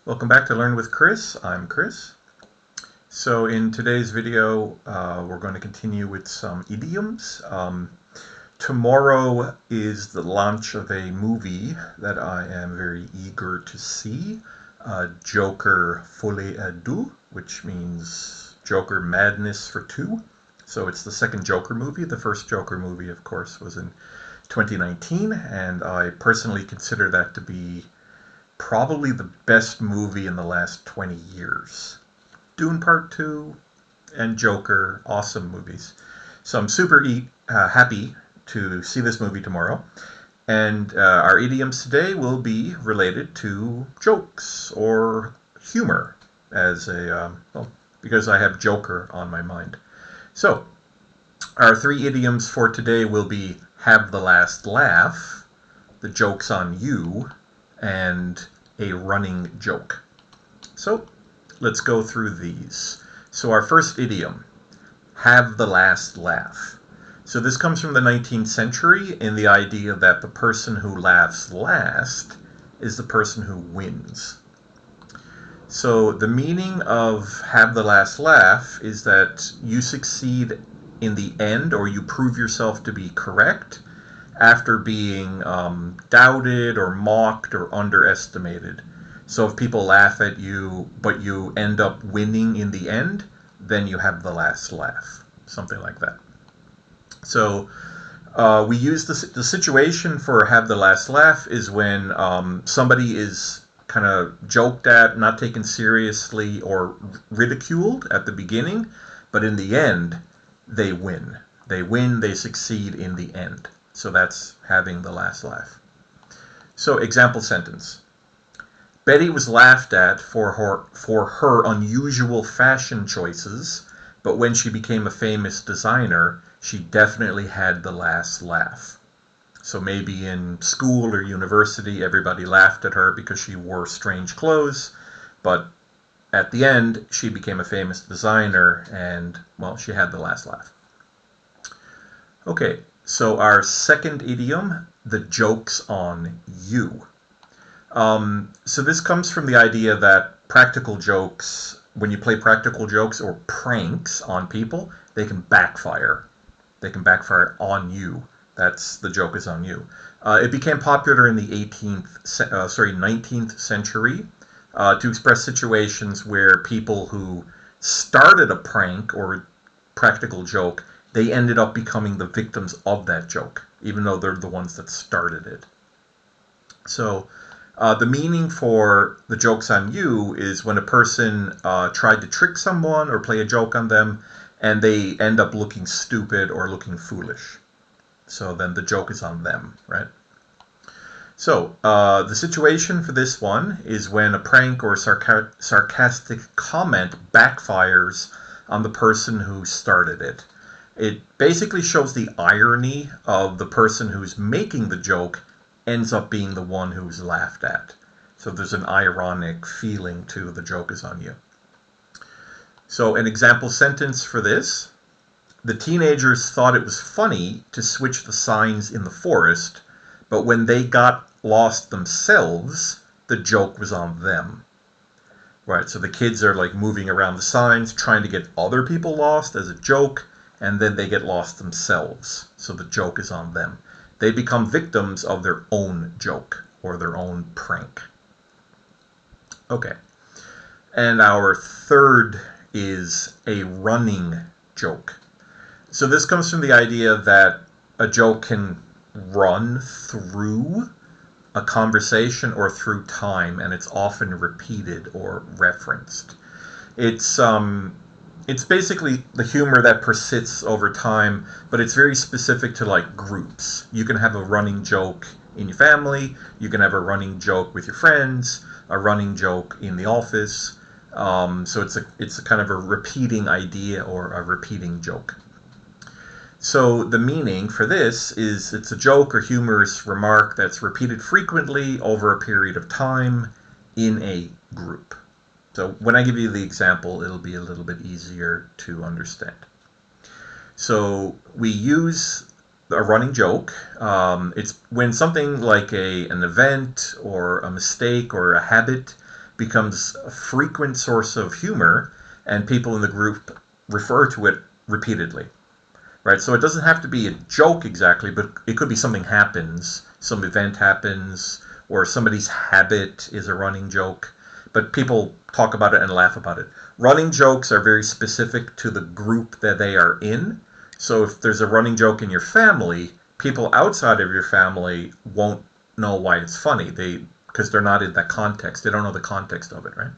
Welcome back to Learn with Chris. I'm Chris. So in today's video, we're going to continue with some idioms. Tomorrow is the launch of a movie that I am very eager to see, Joker Folie à Deux, which means Joker Madness for Two. So it's the second Joker movie. The first Joker movie, of course, was in 2019, and I personally consider that to be probably the best movie in the last 20 years. Dune Part 2 and Joker, awesome movies. So I'm super happy to see this movie tomorrow. And our idioms today will be related to jokes or humor, because I have Joker on my mind. So our three idioms for today will be have the last laugh, the joke's on you, and a running joke. So let's go through these. So our first idiom, have the last laugh. So this comes from the 19th century in the idea that the person who laughs last is the person who wins. So the meaning of have the last laugh is that you succeed in the end, or you prove yourself to be correct after being doubted or mocked or underestimated. So if people laugh at you, but you end up winning in the end, then you have the last laugh. Something like that. So we use the situation for have the last laugh is when somebody is kind of joked at, not taken seriously, or ridiculed at the beginning, but in the end, they win. They succeed in the end. So that's having the last laugh. So example sentence. Betty was laughed at for her unusual fashion choices, but when she became a famous designer, she definitely had the last laugh. So maybe in school or university, everybody laughed at her because she wore strange clothes, but at the end, she became a famous designer, and, well, she had the last laugh. Okay, so our second idiom, the joke's on you. So this comes from the idea that practical jokes, when you play practical jokes or pranks on people, they can backfire. They can backfire on you. That's the joke is on you. It became popular in the 19th century to express situations where people who started a prank or practical joke, they ended up becoming the victims of that joke, even though they're the ones that started it. So the meaning for the joke's on you is when a person tried to trick someone or play a joke on them, and they end up looking stupid or looking foolish. So then the joke is on them, right? So the situation for this one is when a prank or sarcastic comment backfires on the person who started it. It basically shows the irony of the person who's making the joke ends up being the one who's laughed at. So there's an ironic feeling to the joke is on you. So an example sentence for this. The teenagers thought it was funny to switch the signs in the forest, but when they got lost themselves, the joke was on them. Right, so the kids are like moving around the signs, trying to get other people lost as a joke, and then they get lost themselves. So the joke is on them. They become victims of their own joke or their own prank. Okay. And our third is a running joke. So this comes from the idea that a joke can run through a conversation or through time, and it's often repeated or referenced. It's basically the humor that persists over time, but it's very specific to like groups. You can have a running joke in your family, you can have a running joke with your friends, a running joke in the office. So it's a kind of a repeating idea or a repeating joke. So the meaning for this is it's a joke or humorous remark that's repeated frequently over a period of time in a group. So when I give you the example, it'll be a little bit easier to understand. So we use a running joke. It's when something like an event or a mistake or a habit becomes a frequent source of humor, and people in the group refer to it repeatedly. Right? So it doesn't have to be a joke exactly, but it could be something happens, some event happens, or somebody's habit is a running joke. But people talk about it and laugh about it. Running jokes are very specific to the group that they are in. So if there's a running joke in your family, people outside of your family won't know why it's funny. Because they're not in that context. They don't know the context of it, right?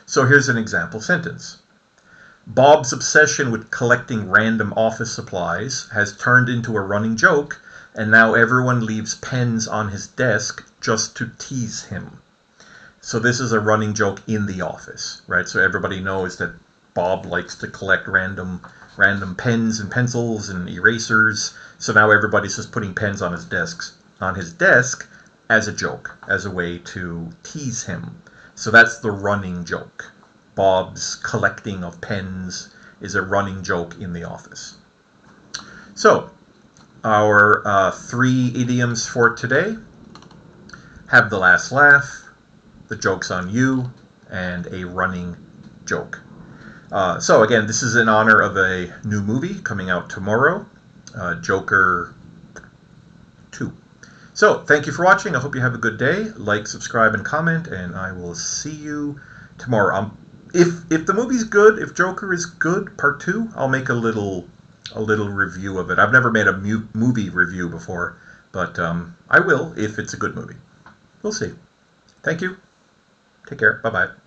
So here's an example sentence. Bob's obsession with collecting random office supplies has turned into a running joke, and now everyone leaves pens on his desk just to tease him. So this is a running joke in the office, right? So everybody knows that Bob likes to collect random pens and pencils and erasers. So now everybody's just putting pens on his desk as a joke, as a way to tease him. So that's the running joke. Bob's collecting of pens is a running joke in the office. So our 3 idioms for today: have the last laugh, the joke's on you, and a running joke. So again, this is in honor of a new movie coming out tomorrow, Joker 2. So thank you for watching. I hope you have a good day. Like, subscribe, and comment, and I will see you tomorrow. If the movie's good, if Joker is good, part 2, I'll make a little review of it. I've never made a movie review before, but I will if it's a good movie. We'll see. Thank you. Take care. Bye-bye.